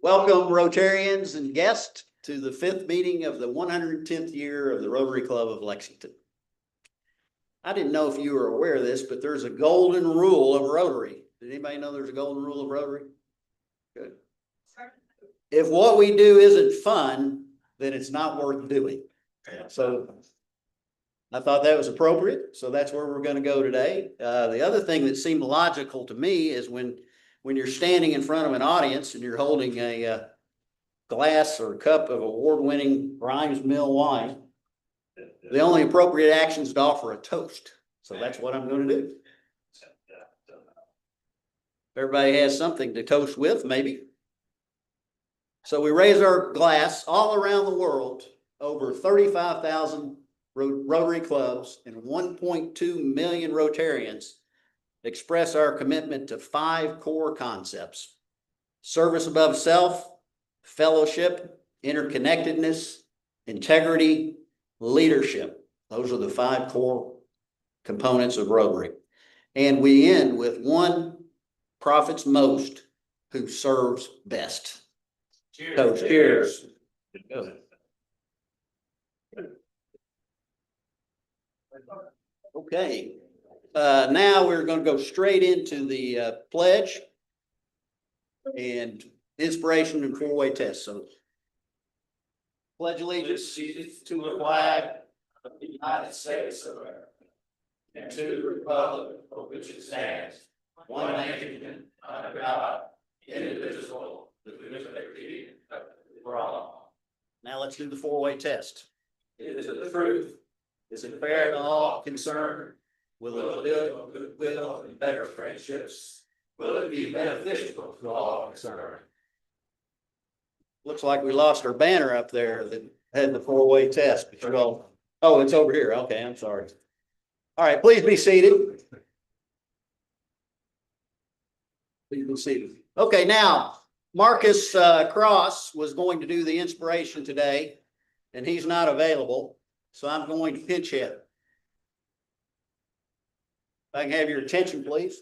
Welcome, Rotarians and guests, to the fifth meeting of the 110th year of the Rotary Club of Lexington. I didn't know if you were aware of this, but there's a golden rule of Rotary. Did anybody know there's a golden rule of Rotary? Good. If what we do isn't fun, then it's not worth doing. So I thought that was appropriate. So that's where we're going to go today. The other thing that seemed logical to me is when you're standing in front of an audience and you're holding a glass or cup of award-winning Grimes Mill wine, the only appropriate action is to offer a toast. So that's what I'm going to do. Everybody has something to toast with, maybe. So we raise our glass all around the world. Over 35,000 Rotary clubs and 1.2 million Rotarians express our commitment to 5 core concepts: service above self, fellowship, interconnectedness, integrity, leadership. Those are the 5 core components of Rotary. And we end with one profits most who serves best. Cheers. So, cheers. Okay. Now we're going to go straight into the pledge and inspiration and 4-way test. So, pledge allegiance to the flag of the United States of America and to the republic for which it stands, one nation under God, indivisible, with liberty for all. Now let's do the 4-way test. Is it the truth? Is it fair to all concerned? Will it build goodwill and better friendships? Will it be beneficial to all concerned? Looks like we lost our banner up there that had the 4-way test. Oh, it's over here. Okay, I'm sorry. All right, please be seated. Please be seated. Okay, now Marcus Cross was going to do the inspiration today, and he's not available, so I'm going to pinch hit. If I can have your attention, please.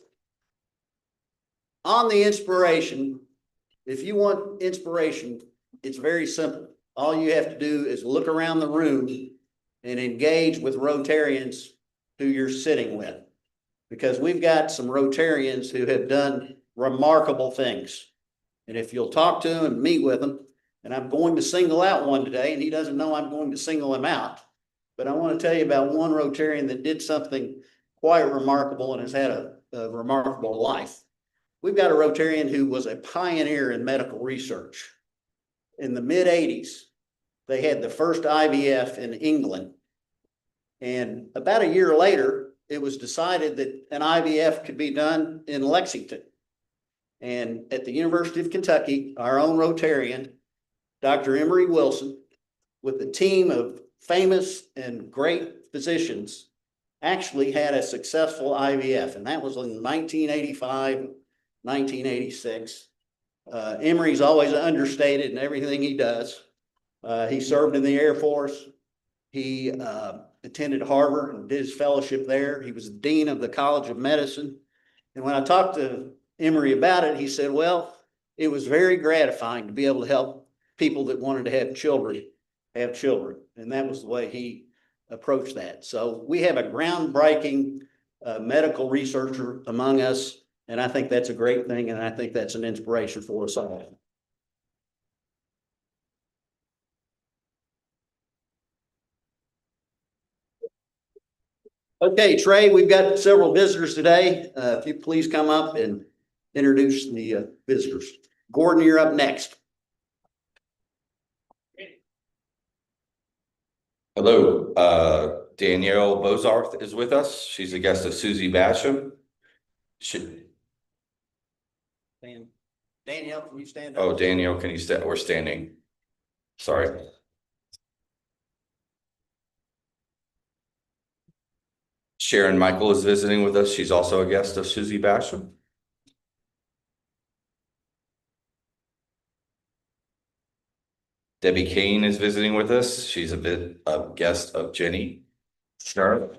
On the inspiration, if you want inspiration, it's very simple. All you have to do is look around the room and engage with Rotarians who you're sitting with, because we've got some Rotarians who have done remarkable things. And if you'll talk to them and meet with them, and I'm going to single out one today, and he doesn't know I'm going to single him out, but I want to tell you about one Rotarian that did something quite remarkable and has had a remarkable life. We've got a Rotarian who was a pioneer in medical research. In the mid-'80s, they had the first IVF in England. And about a year later, it was decided that an IVF could be done in Lexington. And at the University of Kentucky, our own Rotarian, Dr. Emory Wilson, with a team of famous and great physicians, actually had a successful IVF. And that was in 1985, 1986. Emory's always understated in everything he does. He served in the Air Force. He attended Harvard and did his fellowship there. He was the dean of the College of Medicine. And when I talked to Emory about it, he said, well, it was very gratifying to be able to help people that wanted to have children. And that was the way he approached that. So we have a groundbreaking medical researcher among us, and I think that's a great thing, and I think that's an inspiration for us all. Okay, Trey, we've got several visitors today. If you please come up and introduce the visitors. Gordon, you're up next. Hello, Danielle Bozarth is with us. She's a guest of Susie Basham. Danielle, can you stand up? Oh, Danielle, can you stand? We're standing. Sorry. Sharon Michael is visiting with us. She's also a guest of Susie Basham. Debbie Kane is visiting with us. She's a guest of Jenny Sharp.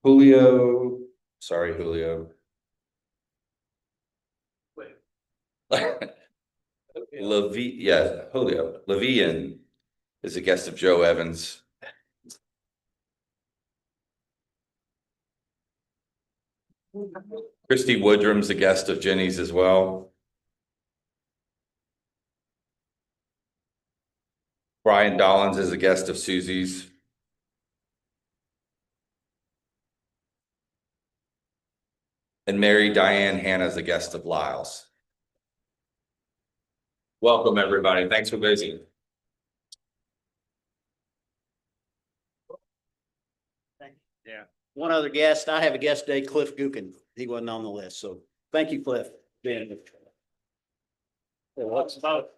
Julio Julio Levian is a guest of Joe Evans. Christy Woodrum's a guest of Jenny's as well. Brian Dollins is a guest of Susie's. And Mary Diane Hannah is a guest of Lyle's. Welcome, everybody. Thanks for visiting. Yeah. One other guest, I have a guest today, Cliff Gookin. He wasn't on the list, so thank you, Cliff. What's up?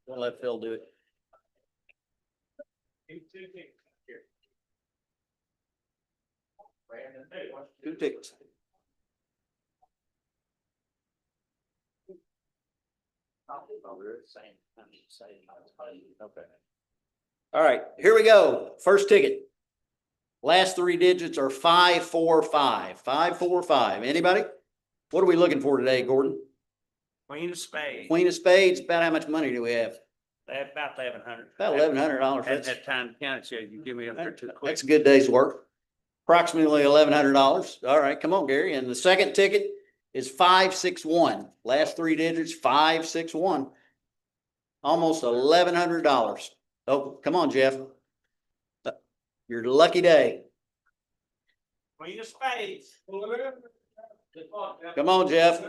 We'll let Phil do it. Two tickets. Okay. All right, here we go. First ticket. Last three digits are 545. 545. Anybody? What are we looking for today, Gordon? Queen of Spades. Queen of Spades. About how much money do we have? About $1,100. About $1,100. Hadn't had time to count it, so you give me up there too quick. That's a good day's work. Approximately $1,100. All right, come on, Gary. And the second ticket is 561. Last three digits, 561. Almost $1,100. Oh, come on, Jeff. Your lucky day. Queen of Spades. Come on, Jeff.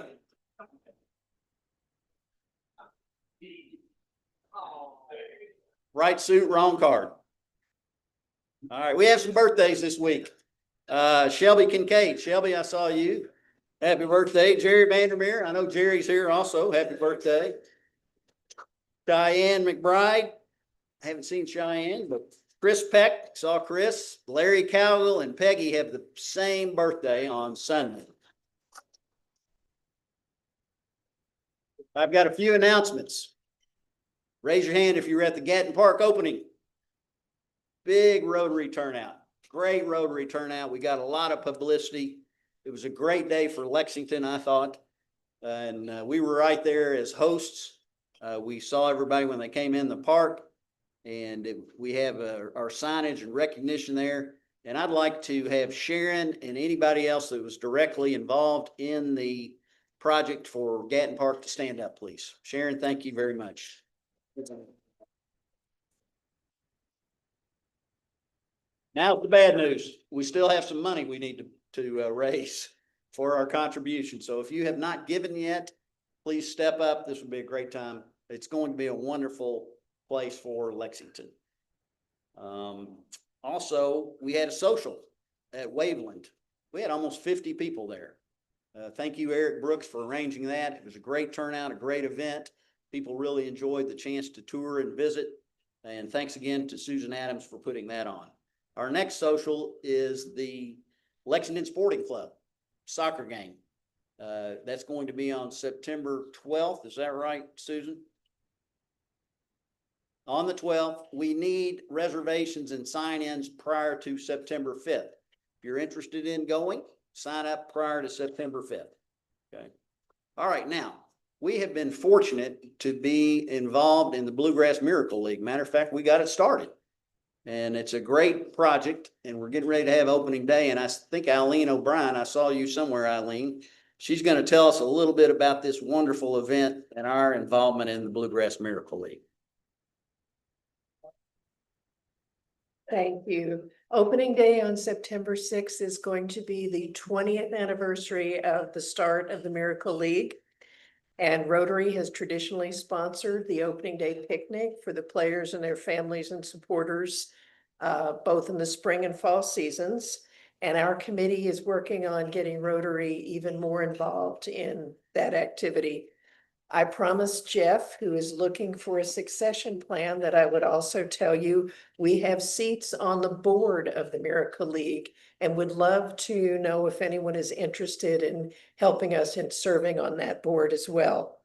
Right suit, wrong card. All right, we have some birthdays this week. Shelby Kincaid. Shelby, I saw you. Happy birthday. Jerry Vandermeer. I know Jerry's here also. Happy birthday. Diane McBride. I haven't seen Cheyenne, but Chris Peck. Saw Chris. Larry Cowgill and Peggy have the same birthday on Sunday. I've got a few announcements. Raise your hand if you were at the Gatton Park opening. Big Rotary turnout. Great Rotary turnout. We got a lot of publicity. It was a great day for Lexington, I thought. And we were right there as hosts. We saw everybody when they came in the park. And we have our signage and recognition there. And I'd like to have Sharon and anybody else that was directly involved in the project for Gatton Park to stand up, please. Sharon, thank you very much. Now the bad news. We still have some money we need to raise for our contribution. So if you have not given yet, please step up. This would be a great time. It's going to be a wonderful place for Lexington. Also, we had a social at Waveland. We had almost 50 people there. Thank you, Eric Brooks, for arranging that. It was a great turnout, a great event. People really enjoyed the chance to tour and visit. And thanks again to Susan Adams for putting that on. Our next social is the Lexington Sporting Club soccer game. That's going to be on September 12th. Is that right, Susan? On the 12th, we need reservations and sign-ins prior to September 5th. If you're interested in going, sign up prior to September 5th. Okay. All right. Now, we have been fortunate to be involved in the Bluegrass Miracle League. Matter of fact, we got it started. And it's a great project, and we're getting ready to have opening day. And I think Eileen O'Brien, I saw you somewhere, Eileen. She's going to tell us a little bit about this wonderful event and our involvement in the Bluegrass Miracle League. Thank you. Opening day on September 6th is going to be the 20th anniversary of the start of the Miracle League. And Rotary has traditionally sponsored the opening day picnic for the players and their families and supporters, both in the spring and fall seasons. And our committee is working on getting Rotary even more involved in that activity. I promised Jeff, who is looking for a succession plan, that I would also tell you we have seats on the board of the Miracle League and would love to know if anyone is interested in helping us in serving on that board as well.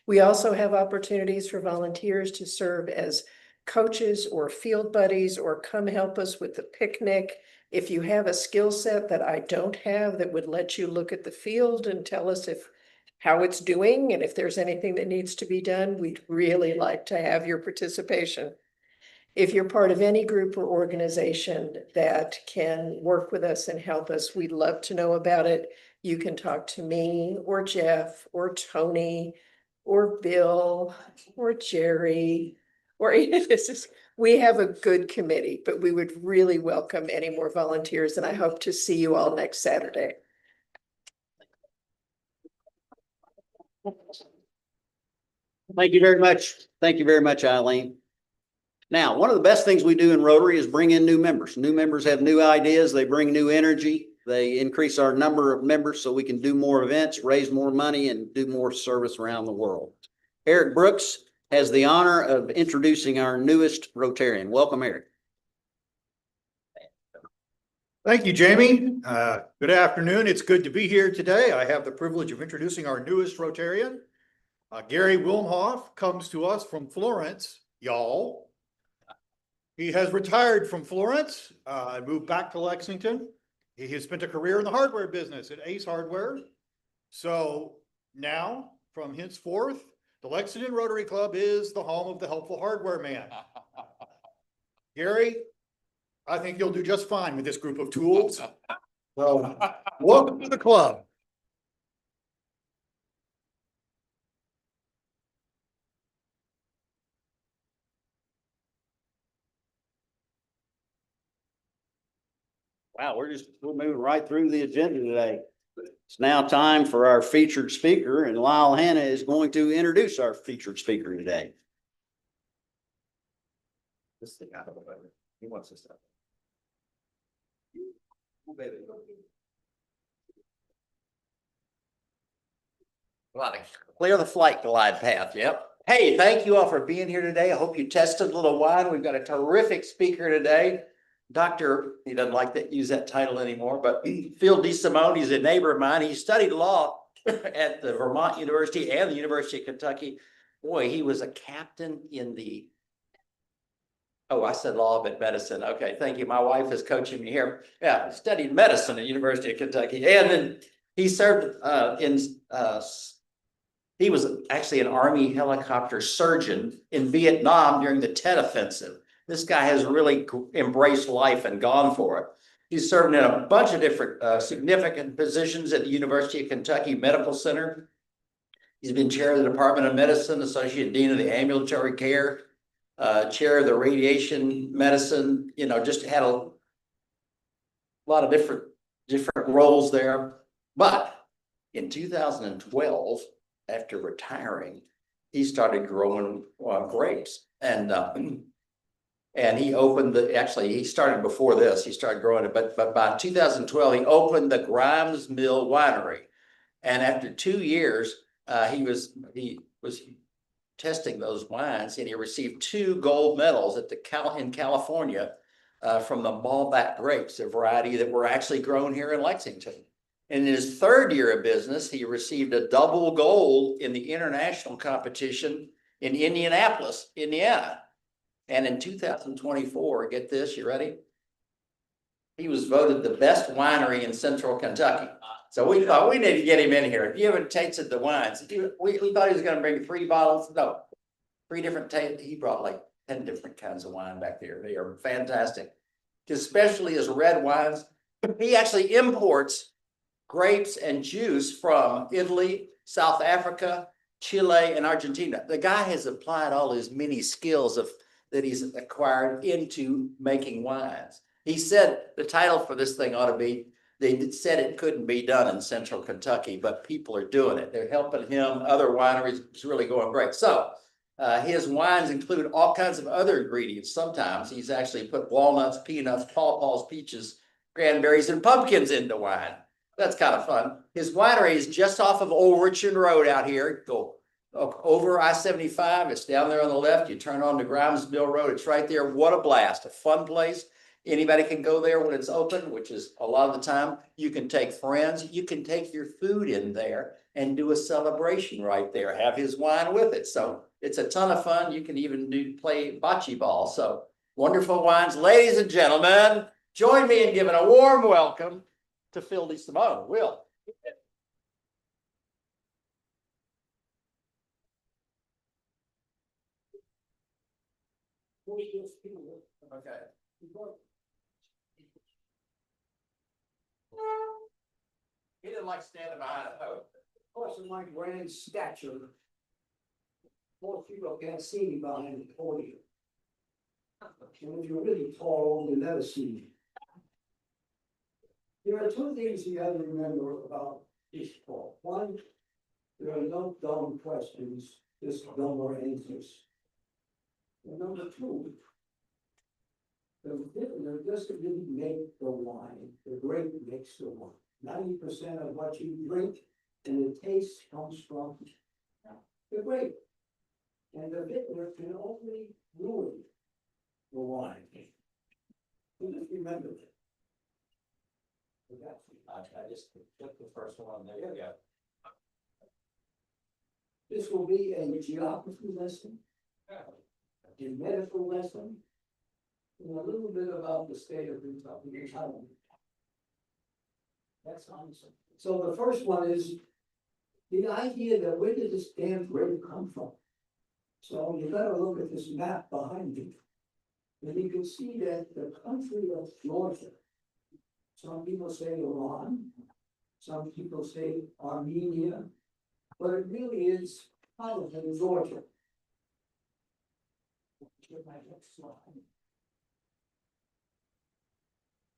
We also have opportunities for volunteers to serve as coaches or field buddies or come help us with the picnic. If you have a skill set that I don't have that would let you look at the field and tell us if how it's doing, and if there's anything that needs to be done, we'd really like to have your participation. If you're part of any group or organization that can work with us and help us, we'd love to know about it. You can talk to me or Jeff or Tony or Bill or Jerry or we have a good committee, but we would really welcome any more volunteers, and I hope to see you all next Saturday. Thank you very much. Thank you very much, Eileen. Now, one of the best things we do in Rotary is bring in new members. New members have new ideas. They bring new energy. They increase our number of members so we can do more events, raise more money, and do more service around the world. Eric Brooks has the honor of introducing our newest Rotarian. Welcome, Eric. Thank you, Jamie. Good afternoon. It's good to be here today. I have the privilege of introducing our newest Rotarian. Gary Wilmhoff comes to us from Florence, y'all. He has retired from Florence and moved back to Lexington. He has spent a career in the hardware business at Ace Hardware. So now, from henceforth, the Lexington Rotary Club is the home of the helpful hardware man. Gary, I think you'll do just fine with this group of tools. So, welcome to the club. Wow, we're moving right through the agenda today. It's now time for our featured speaker, and Lyle Hanna is going to introduce our featured speaker today. This thing out of the way. He wants this stuff. Clear the flight glide path. Yep. Hey, thank you all for being here today. I hope you tested a little wine. We've got a terrific speaker today. Dr. He doesn't like to use that title anymore, but Phil DeSimone, he's a neighbor of mine. He studied law at the Vermont University and the University of Kentucky. Boy, he was a captain in the, oh, I said law, but medicine. Okay, thank you. My wife is coaching me here. Yeah, studied medicine at the University of Kentucky. And then he served he was actually an Army helicopter surgeon in Vietnam during the Tet Offensive. This guy has really embraced life and gone for it. He's served in a bunch of different significant positions at the University of Kentucky Medical Center. He's been chair of the Department of Medicine, associate dean of the ambulatory care, chair of the radiation medicine, you know, just had a lot of different roles there. But in 2012, after retiring, he started growing grapes, and he opened he started before this, he started growing it, but by 2012, he opened the Grimes Mill Winery. And after 2 years, he was testing those wines, and he received 2 gold medals at in California from the Malbec grapes, a variety that were actually grown here in Lexington. And in his 3rd year of business, he received a double gold in the international competition in Indianapolis, Indiana. And in 2024, get this, you ready? He was voted the best winery in Central Kentucky. So we thought we need to get him in here. If you haven't tasted the wines, we thought he was going to bring 3 bottles. No, 3 different tastes. He brought like 10 different kinds of wine back there. They are fantastic, especially his red wines. He actually imports grapes and juice from Italy, South Africa, Chile, and Argentina. The guy has applied all his many skills that he's acquired into making wines. He said the title for this thing ought to be, they said it couldn't be done in Central Kentucky, but people are doing it. They're helping him. Other wineries, it's really going great. So his wines include all kinds of other ingredients. Sometimes he's actually put walnuts, peanuts, pawpaws, peaches, cranberries, and pumpkins into wine. That's kind of fun. His winery is just off of Old Richmond Road out here. Go over I-75. It's down there on the left. You turn on to Grimes Mill Road. It's right there. What a blast. A fun place. Anybody can go there when it's open, which is a lot of the time. You can take friends. You can take your food in there and do a celebration right there. Have his wine with it. So it's a ton of fun. You can even play bocce ball. So wonderful wines. Ladies and gentlemen, join me in giving a warm welcome to Phil DeSimone. Will. Okay. He didn't like standing behind a podium. Because of my grand stature, most people can't see me behind the podium. And if you're really tall, you'll never see me. There are two things you have to remember about this talk. One, there are no dumb questions, just dumber answers. And number two, the vintner doesn't really make the wine, the grape makes the wine. 90% of what you drink and the taste comes from the grape. And the vintner can only ruin the wine. So just remember that. I just took the first one, there you go. This will be a geography lesson, a medical lesson, and a little bit about the state of Kentucky. That's awesome. So the first one is the idea that where did this damn grape come from? So you gotta look at this map behind you. And you can see that the country of Georgia, some people say Iran, some people say Armenia, but it really is probably Georgia. Get my next slide.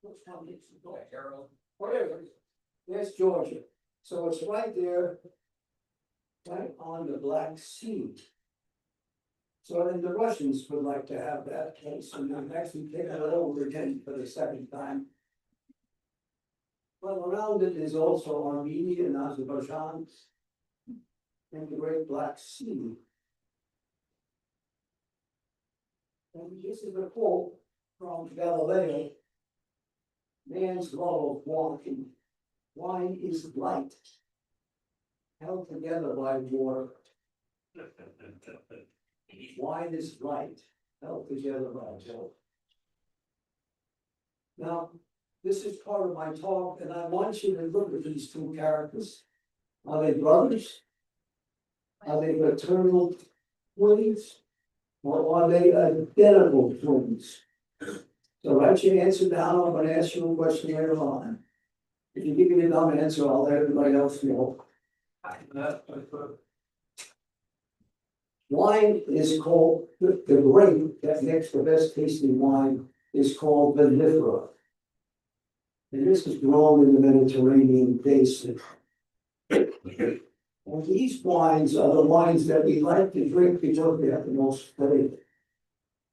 Which one is Georgia? Whatever. There's Georgia. So it's right there, right on the Black Sea. So then the Russians would like to have that case, and I'm actually taking it over again for the second time. But around it is also Armenia and Azerbaijan and the Great Black Sea. And this is a quote from Galileo. Man's love of wine. Wine is light, held together by water. Wine is light, held together by water. Now, this is part of my talk, and I want you to look at these two characters. Are they brothers? Are they fraternal twins? Or are they identical twins? So write your answer down. I'm gonna ask you a question later on. If you give me a dumb answer, I'll let everybody else know. Wine is called, the grape that makes the best tasting wine is called vinifera. And this is grown in the Mediterranean basin. And these wines are the wines that we like to drink because they have the most flavor.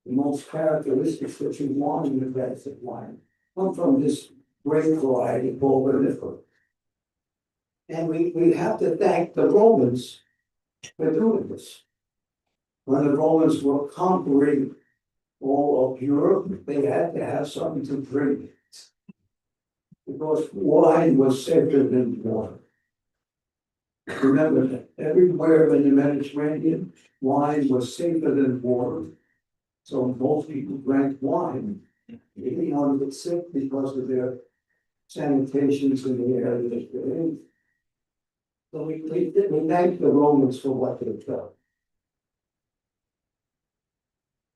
The most characteristics that you want in the best of wine come from this grape variety called vinifera. And we have to thank the Romans for doing this. When the Romans were conquering all of Europe, they had to have something to drink. Because wine was safer than water. Remember that everywhere in the Mediterranean, wine was safer than water. So most people drank wine. They didn't want to get sick because of their sanitations in the area that they're in. So we thank the Romans for what they've done.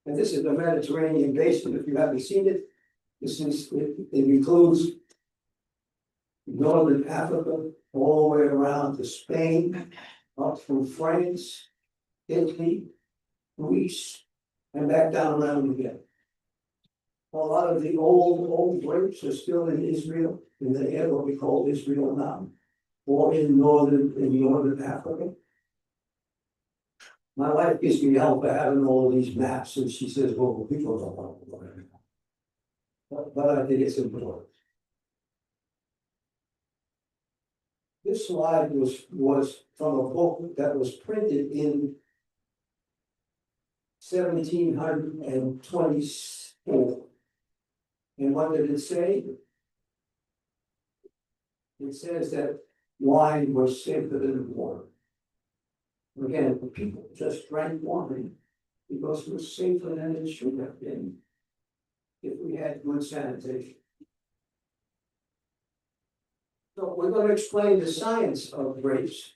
And this is the Mediterranean basin. If you haven't seen it, it includes Northern Africa, all the way around to Spain, up through France, Italy, Greece, and back down around again. A lot of the old grapes are still in Israel, in the area what we call Israel now, or in northern Africa. My wife gives me help by having all these maps, and she says, well, people don't want to. But I think it's important. This slide was from a book that was printed in 1724. And what did it say? It says that wine was safer than water. Again, the people just drank wine because it was safer than it should have been if we had good sanitation. So we're going to explain the science of grapes.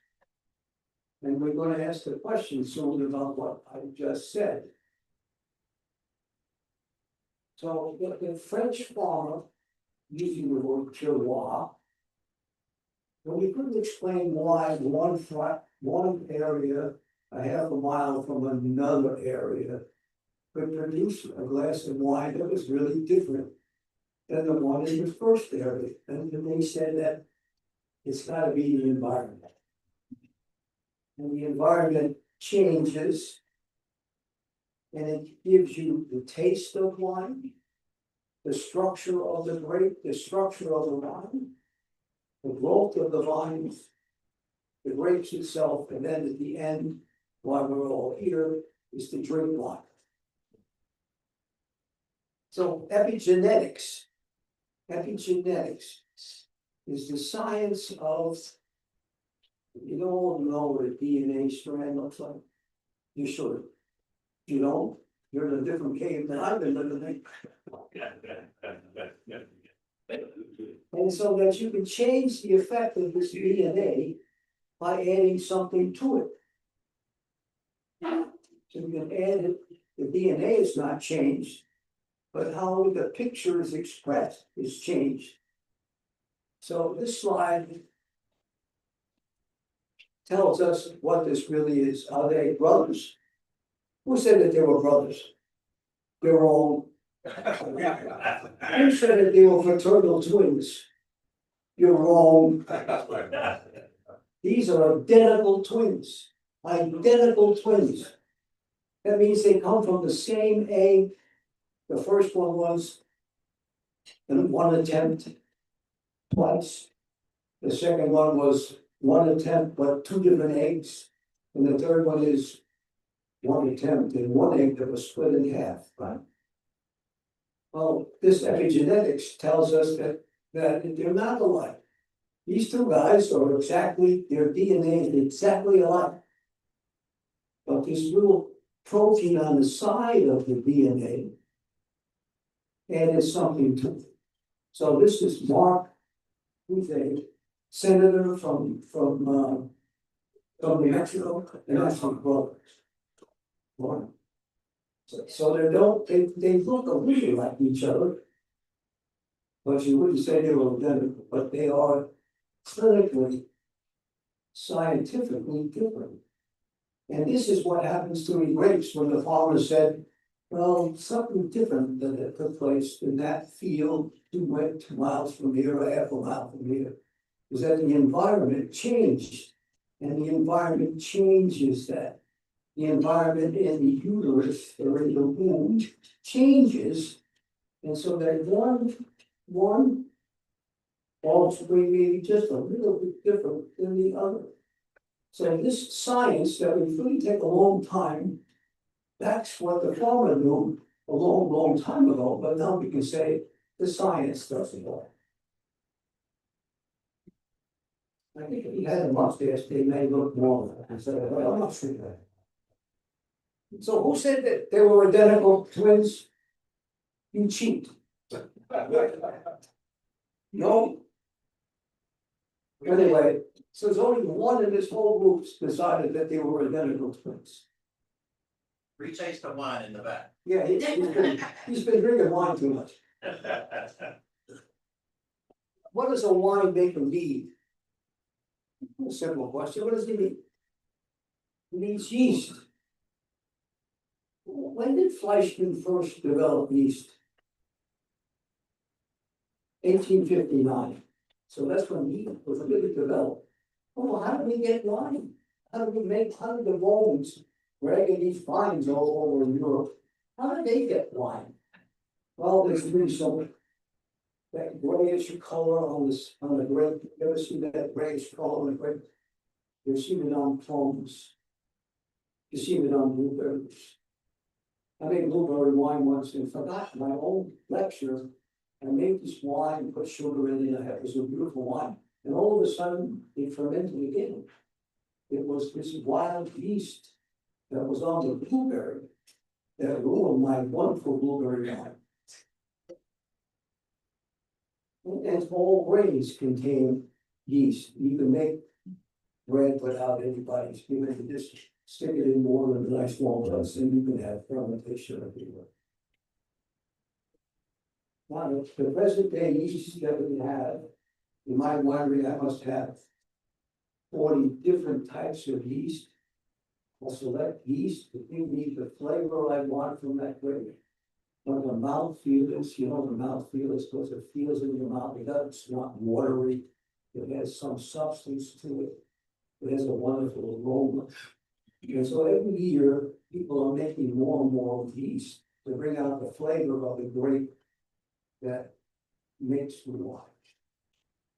And we're going to ask the question soon about what I just said. So the French farmer, using the word terroir, well, we couldn't explain why one area a half a mile from another area could produce a glass of wine that was really different than the one in the first area. And then they said that it's gotta be the environment. And the environment changes. And it gives you the taste of wine, the structure of the grape, the structure of the wine, the growth of the vines, the grapes itself, and then at the end, while we're all here, is to drink wine. So epigenetics is the science of, you don't all know what a DNA strand looks like. You should. You don't, you're in a different cave than I've been living in. And so that you can change the effect of this DNA by adding something to it. So you can add it, the DNA is not changed, but how the picture is expressed is changed. So this slide tells us what this really is. Are they brothers? Who said that they were brothers? They're wrong. Who said that they were fraternal twins? You're wrong. These are identical twins. Identical twins. That means they come from the same egg. The first one was in one attempt twice. The second one was one attempt, but two different eggs. And the third one is one attempt and one egg that was split in half, right? Well, this epigenetics tells us that they're not alike. These two guys are exactly, their DNA is exactly alike. But this little protein on the side of the DNA added something to it. So this is Mark, who's a senator from New Mexico, and that's his brother. Right. So they look a little like each other. But you wouldn't say they were identical, but they are clinically, scientifically different. And this is what happens to the grapes when the farmer said, well, something different than it took place in that field 2 miles from here, or half a mile from here, is that the environment changed. And the environment changes that. The environment in the uterus or in the womb changes. And so that one offspring may be just a little bit different than the other. So this science that would really take a long time, that's what the farmer knew a long time ago, but now we can say the science doesn't work. I think if he had a mustache, they may look more and say, well, I'm not sure that. So who said that they were identical twins? You cheat. No. Anyway, so there's only one in this whole group decided that they were identical twins. Retaste the wine in the back. Yeah, he's been drinking wine too much. What does a winemaker need? A simple question. What does he need? He needs yeast. When did Fleischmann first develop yeast? 1859. So that's when yeast was really developed. Oh, how do we get wine? How do we make hundreds of Romans dragging these vines all over Europe? How did they get wine? Well, there's really some that grayish color on the grape. You ever see that grayish color on the grape? You see it on plums. You see it on blueberries. I made blueberry wine once and forgot my old lecture. I made this wine and put sugar in it. I had this beautiful wine. And all of a sudden, it fermented again. It was this wild yeast that was on the blueberry that ruined my wonderful blueberry wine. And all grains contain yeast. You can make bread without anybody's giving it. Just stick it in water in a nice warm place, and you can have fermentation everywhere. Now, the present day yeast that we have, in my winery, I must have 40 different types of yeast. I select yeast to give me the flavor I want from that grape. But the mouthfeel is, the mouthfeel is because it feels in your mouth, it's not watery. It has some substance to it. It has a wonderful aroma. And so every year, people are making more and more yeast to bring out the flavor of the grape that makes the wine.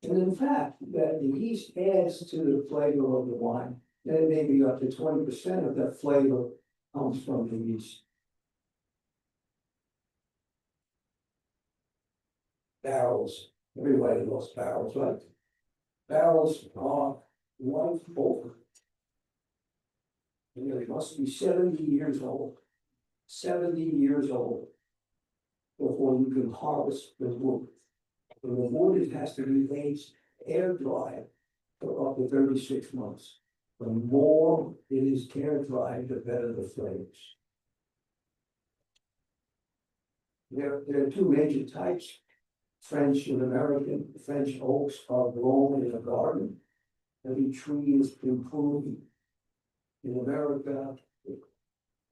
And in fact, that the yeast adds to the flavor of the wine, and maybe up to 20% of that flavor comes from the yeast. Barrels, everybody loves barrels, right? Barrels are white oak. And they must be 70 years old. 70 years old before you can harvest the wood. And the wood, it has to be aged air dried for up to 36 months. The more it is air dried, the better the flavors. There are two major types, French and American. French oaks are grown in a garden. Every tree is improved. In America, the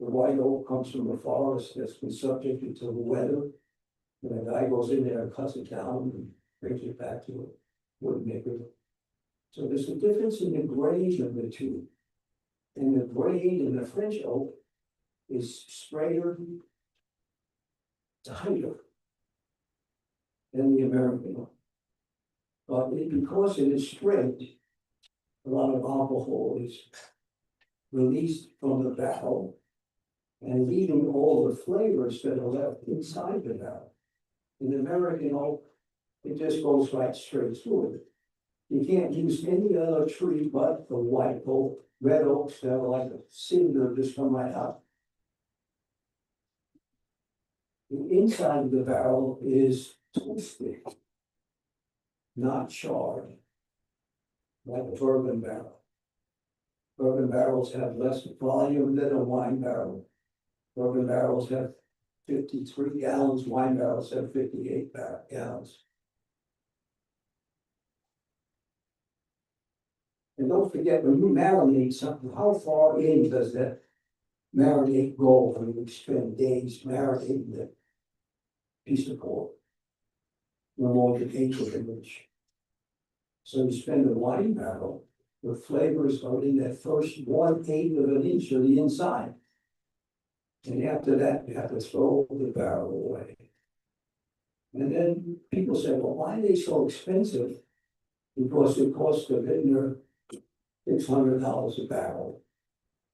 white oak comes from the forest that's been subjected to the weather. And a guy goes in there and cuts it down and brings it back to a wood maker. So there's a difference in the grade of the two. And the grade in the French oak is straighter, tighter than the American oak. But because it is straight, a lot of alcohol is released from the barrel and leaving all the flavors that are left inside the barrel. In the American oak, it just goes right straight through it. You can't use any other tree but the white oak. Red oaks that are like a cinder just come right out. The inside of the barrel is toasted, not charred, like a bourbon barrel. Bourbon barrels have less volume than a wine barrel. Bourbon barrels have 53 gallons, wine barrels have 58 gallons. And don't forget, when you marinate something, how far in does that marinate go when you spend days marinating the piece of pork? No more than 8 of an inch. So you spend a wine barrel, the flavors are in that first 1/8 of an inch of the inside. And after that, you have to throw the barrel away. And then people say, well, why are they so expensive? Because it costs the vintner $600 a barrel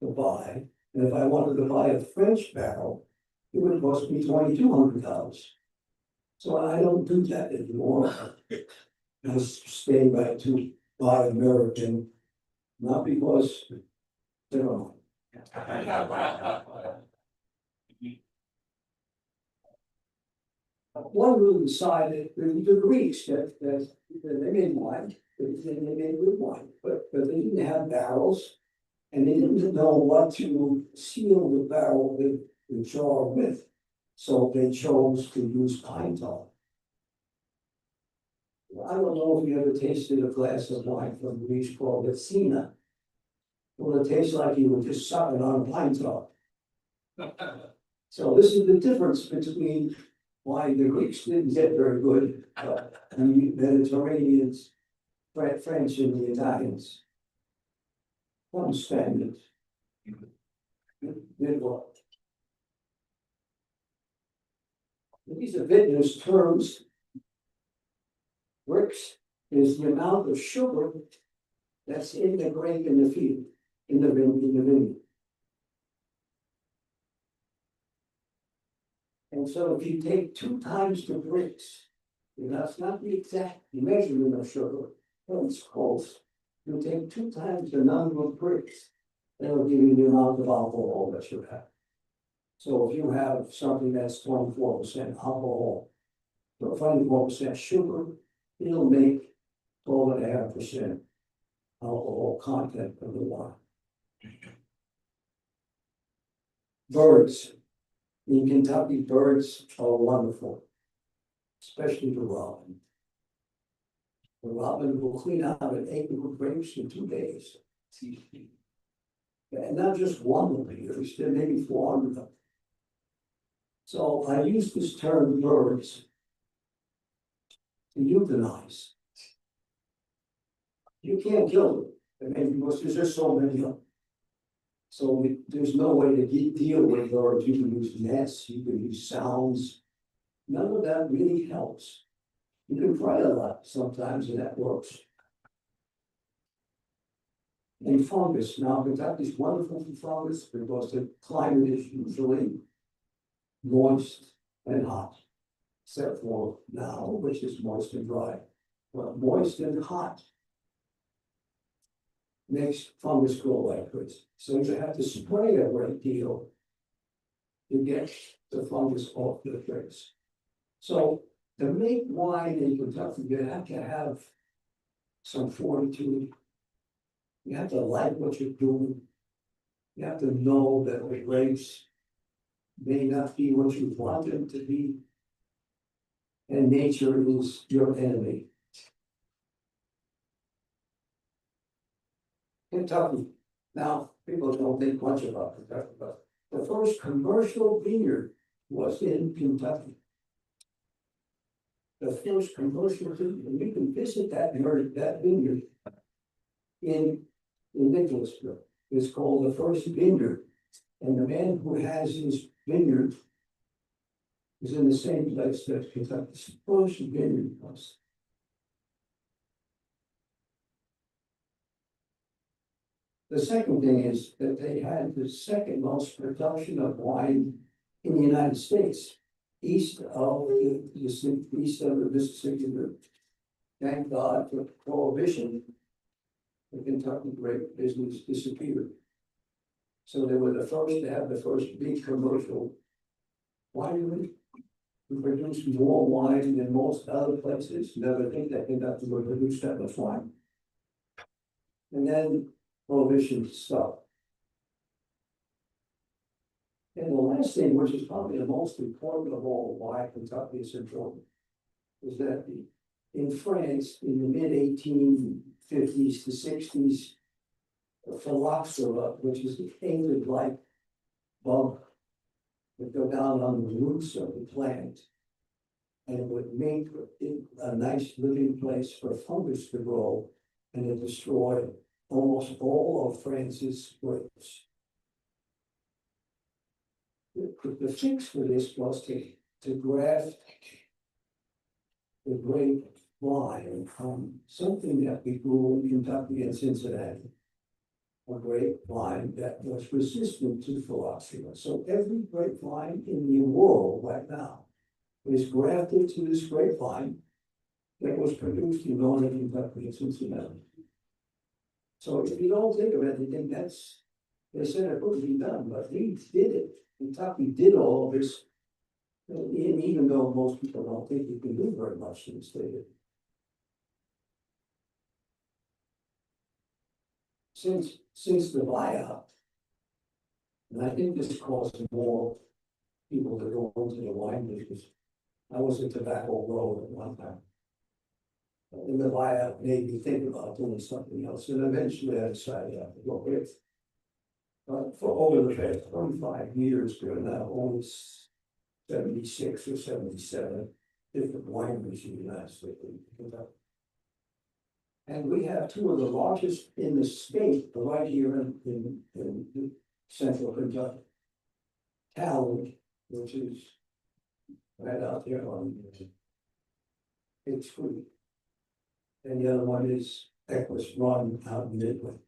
to buy. And if I wanted to buy a French barrel, it would cost me $2,200. So I don't do that anymore. I stay back to buy American, not because, one rule decided the Greeks that they made wine, they made good wine, but they didn't have barrels, and they didn't know what to seal the barrel with the jar with, so they chose to use pine tar. I don't know if you ever tasted a glass of wine from Greece called DeSimone. Well, it tastes like you were just sucking on a pine tar. So this is the difference between why the Greeks didn't get very good, and the Mediterraneans, French and the Italians. One standard. Did what? These are vintners' terms. Brix is the amount of sugar that's in the grape in the field, in the vineyard. And so if you take 2 times the Brix, that's not the exact measurement of sugar, but it's close. You take 2 times the number of Brix, that'll give you the amount of alcohol that you have. So if you have something that's 24% alcohol, so 24% sugar, it'll make 12.5% alcohol content of the wine. Birds. In Kentucky, birds are wonderful. especially the robin. The robin will clean out an acre of grapes in 2 days. And not just one of them, there's there may be 400 of them. So I use this term birds to euthanize. You can't kill them, I mean, because there's just so many of them. So there's no way to deal with birds. You can use nets, you can use sounds. None of that really helps. You can try a lot sometimes and that works. And fungus, now Kentucky is wonderful for fungus because the climate is usually moist and hot. Except for now, which is moist and dry. Well, moist and hot makes fungus grow like crazy. So you have to spray a great deal to get the fungus off the trees. So to make wine in Kentucky, you have to have some fortitude. You have to like what you're doing. You have to know that the grapes may not be what you want them to be. And nature is your enemy. Kentucky. Now, people don't think much about Kentucky, but the first commercial vineyard was in Kentucky. The first commercial vineyard, and you can visit that vineyard in Nicholasville. It's called the First Vineyard. And the man who has his vineyard is in the same place that Kentucky's first vineyard was. The second thing is that they had the second most production of wine in the United States, east of the Mississippi River. Thank God for Prohibition. The Kentucky grape business disappeared. So they were the first to have the first big commercial winery to produce more wine than most other places. Never think that Kentucky would produce that much wine. And then Prohibition stopped. And the last thing, which is probably the most important of all, why Kentucky is important, is that in France, in the mid-1850s to 60s, the phylloxera, which is the painted-like bug would go down on the roots of the plant, and it would make it a nice living place for fungus to grow, and it destroyed almost all of France's grapes. The fix for this was to graft the grape vine from something that we grew in Kentucky and Cincinnati, a grapevine that was resistant to phylloxera. So every grapevine in the world right now is grafted to this grapevine that was produced in Northern Kentucky and Cincinnati. So if you don't think of it, you think they said it couldn't be done, but we did it. Kentucky did all of this, and even though most people don't think you can do very much in the state. Since the buyout, and I think this caused more people to go into the wine business. I was in Tobacco Road at one time. And the buyout made me think about doing something else, and eventually I decided I would go with. But for over the past 25 years, there are now almost 76 or 77 different wineries in the United States. And we have two of the largest in the state, right here in central Kentucky. Talent, which is right out there on Big Creek. And the other one is Equus Run out in Midway.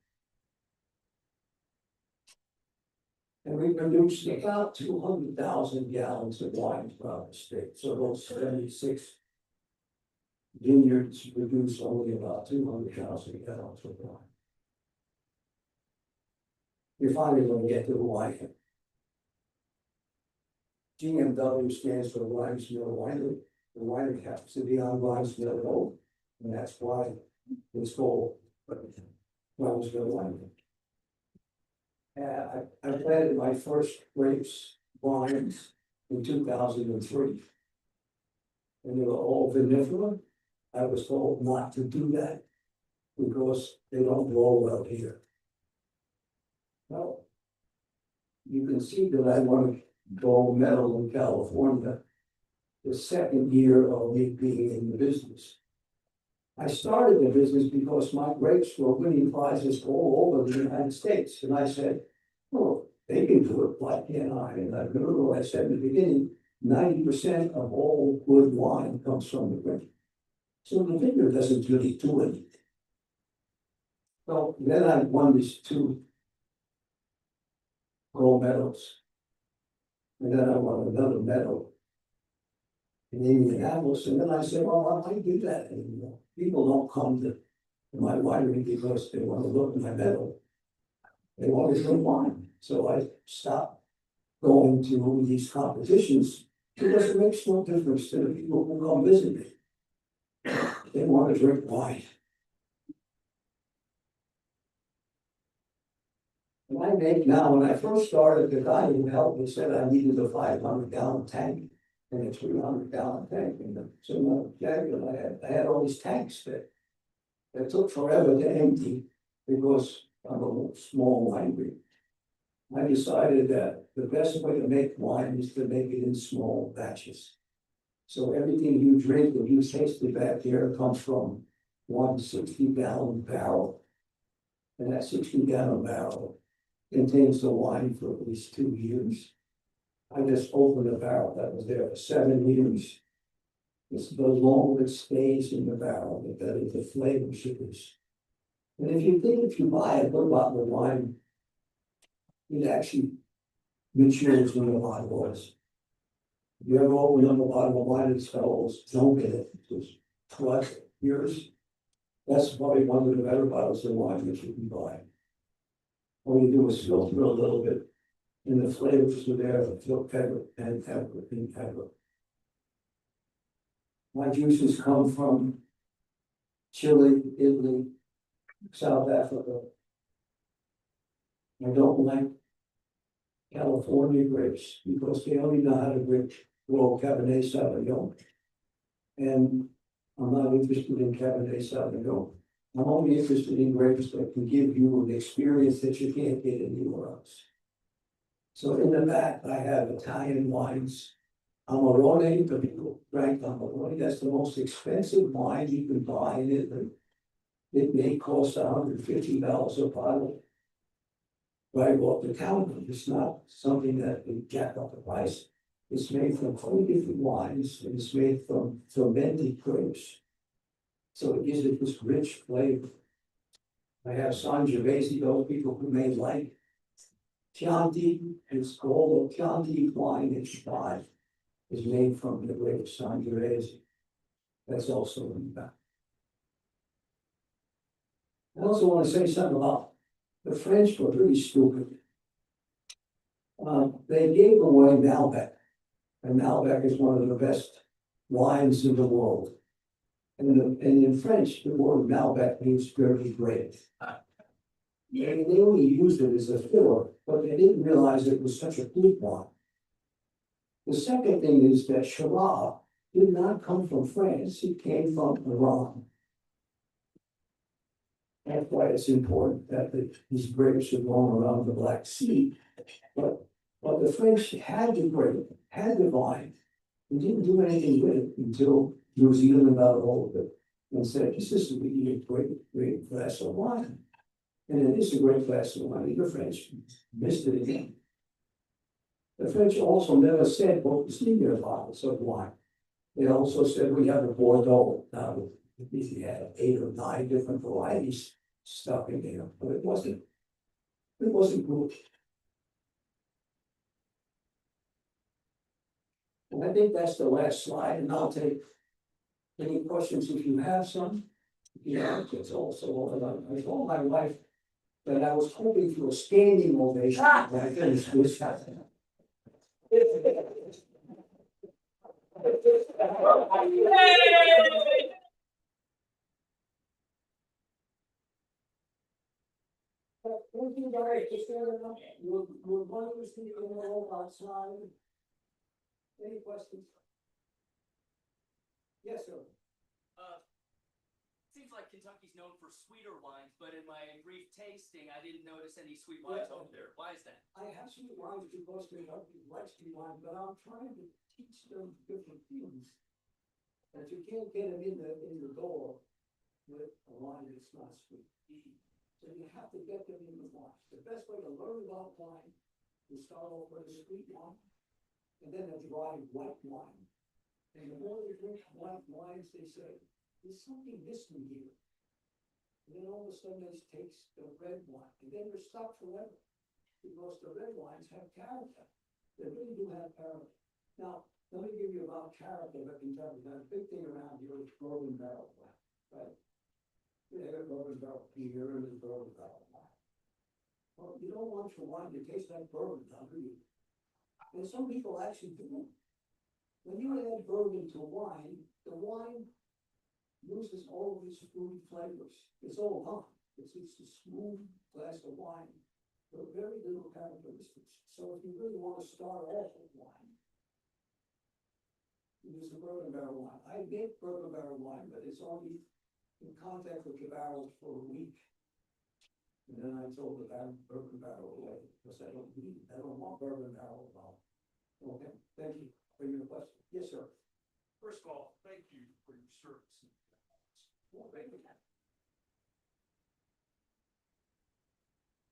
And we produced about 200,000 gallons of wine throughout the state. So those 76 vineyards produce only about 200,000 gallons of wine. You're finally going to get to the wine. GMW stands for Grimes Mill Winery. The winery happens to be on Grimes Mill Road, and that's why it's called Grimes Mill Winery. I planted my first grapes, vines, in 2003. and they were all vinifera. I was told not to do that because they don't grow well here. Well, you can see that I won a gold medal in California the second year of me being in the business. I started the business because my grapes were winning prizes all over the United States, and I said, "Oh, they can do it, why can't I?" And I remember what I said in the beginning, 90% of all good wine comes from the grape. So the vineyard doesn't really do anything. So then I won these 2 gold medals. And then I won another medal in Indianapolis, and then I said, "Well, I might do that anymore. People don't come to my winery because they want to look at my medal. They want to drink wine." So I stopped going to these competitions because it makes no difference to the people who come visit me. They want to drink wine. And I make now, when I first started, the guy who helped me said I needed a 500-gallon tank and a 300-gallon tank. And so my jacket, I had all these tanks that took forever to empty because I'm a small winery. I decided that the best way to make wine is to make it in small batches. So everything you drink and you taste it back here comes from 1 60-gallon barrel. And that 60-gallon barrel contains the wine for at least 2 years. I just opened a barrel that was there for 7 years. It's the longer it stays in the barrel, the better the flavor is. And if you buy a good bottle of wine, it actually matures when the bottle is. If you ever open up a bottle of wine and smells, don't get it. It's 12 years. That's probably one of the better bottles of wine that you can buy. All you do is filter a little bit, and the flavors are there, pepper and pepper and pepper. My juices come from Chile, Italy, South Africa. I don't like California grapes because they only know how to grow Cabernet Sauvignon. And I'm not interested in Cabernet Sauvignon. I'm only interested in grapes that can give you an experience that you can't get anywhere else. So in the back, I have Italian wines. Amarone, the people drank Amarone. That's the most expensive wine you can buy in Italy. It may cost $150 a bottle. Right off the counter. It's not something that we jack up the price. It's made from 20 different wines, and it's made from fermented grapes. So it gives it this rich flavor. I have Sangiovese, those people who made like Chianti, it's called a Chianti wine that you buy. Is made from the grape Sangiovese. That's also in the back. I also want to say something about the French were really stupid. They gave away Malbec, and Malbec is one of the best wines in the world. And in French, the word Malbec means very great. They only used it as a filler, but they didn't realize it was such a good wine. The second thing is that Shiraz did not come from France, it came from Iran. That's why it's important that these grapes are grown around the Black Sea. But the French had the grape, had the vine, and didn't do anything with it until New Zealand got hold of it and said, "This is really a great glass of wine." And it is a great glass of wine. The French missed it again. The French also never said what was in their bottles of wine. They also said we have a Bordeaux. Now, we had 8 or 9 different varieties stuck in there, but it wasn't good. And I think that's the last slide, and I'll take any questions if you have some. Yeah, it's also, I told my wife that I was hoping for a standing ovation when I finished this. Thank you, guys. Just we're going to see you all outside. Any questions? Yes, sir. Seems like Kentucky's known for sweeter wines, but in my brief tasting, I didn't notice any sweet wines over there. Why is that? I have sweet wines because they like sweet wine, but I'm trying to teach them different things. That you can't get them in the door with a wine that's not sweet. So you have to get them in the wine. The best way to learn about wine is start off with a sweet wine and then a dry white wine. And the more they drink white wines, they say, there's something missing here. And then all of a sudden they taste the red wine, and then they're stuck forever. Because the red wines have character. They really do have character. Now, let me give you about character that Kentucky. Now, the big thing around here is bourbon barrel wine, right? Yeah, bourbon barrel beer and bourbon barrel wine. Well, you don't want your wine to taste like bourbon, do you? And some people actually do. When you add bourbon to wine, the wine loses all of its fruity flavors. It's all gone. It's a smooth glass of wine with very little characteristics. So if you really want to start off with wine, use the bourbon barrel wine. I make bourbon barrel wine, but it's only in contact with the barrels for a week. And then I throw the bourbon barrel away because I don't need it. I don't want bourbon barrel at all. Okay, thank you for your question. Yes, sir. First of all, thank you for your service. Well, thank you.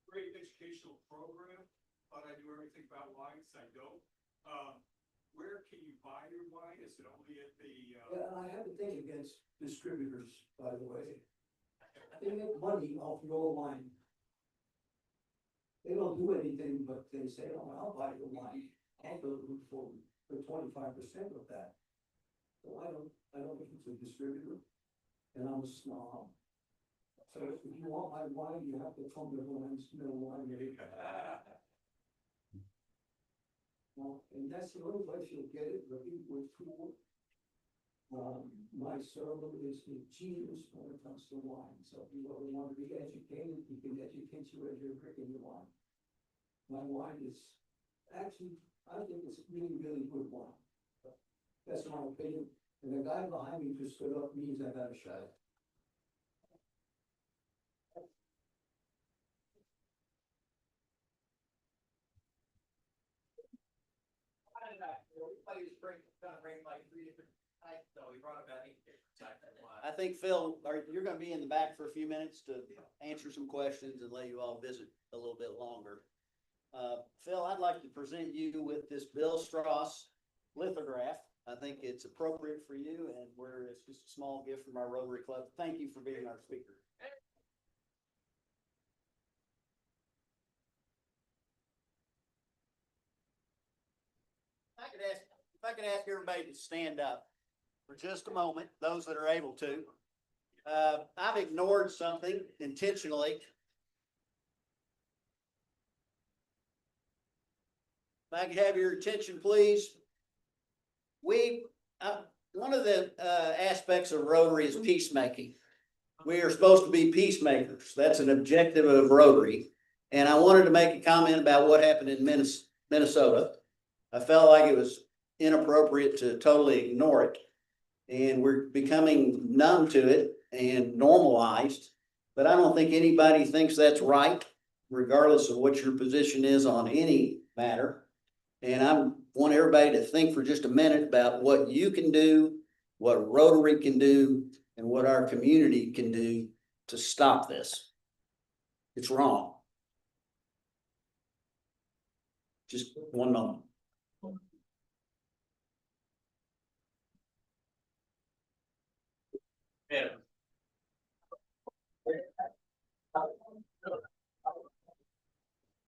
Great educational program. Thought I knew everything about wines. I don't. Where can you buy your wine? Is it only at the? Yeah, and I have to think against distributors, by the way. They make money off your wine. They don't do anything, but they say, oh, I'll buy your wine. I'll go for 25% of that. So I don't think it's a distributor, and I'm a snob. So if you want my wine, you have to come to the middle winery. Well, and that's the only place you'll get it, but it was cool. My server is a genius when it comes to wine, so if you ever want to be educated, he can educate you as you're drinking your wine. My wine is, actually, I think it's really, really good wine. That's my opinion, and the guy behind me just stood up, means I got a shot. Everybody's gonna bring like 3 different types, so we brought about 8 different types of wine. I think Phil, you're gonna be in the back for a few minutes to answer some questions and let you all visit a little bit longer. Phil, I'd like to present you with this Bill Strauss lithograph. I think it's appropriate for you, and it's just a small gift from our Rotary Club. Thank you for being our speaker. If I could ask everybody to stand up for just a moment, those that are able to. I've ignored something intentionally. If I could have your attention, please. One of the aspects of Rotary is peacemaking. We are supposed to be peacemakers. That's an objective of Rotary. And I wanted to make a comment about what happened in Minnesota. I felt like it was inappropriate to totally ignore it. And we're becoming numb to it and normalized. But I don't think anybody thinks that's right, regardless of what your position is on any matter. And I want everybody to think for just a minute about what you can do, what Rotary can do, and what our community can do to stop this. It's wrong. Just one moment.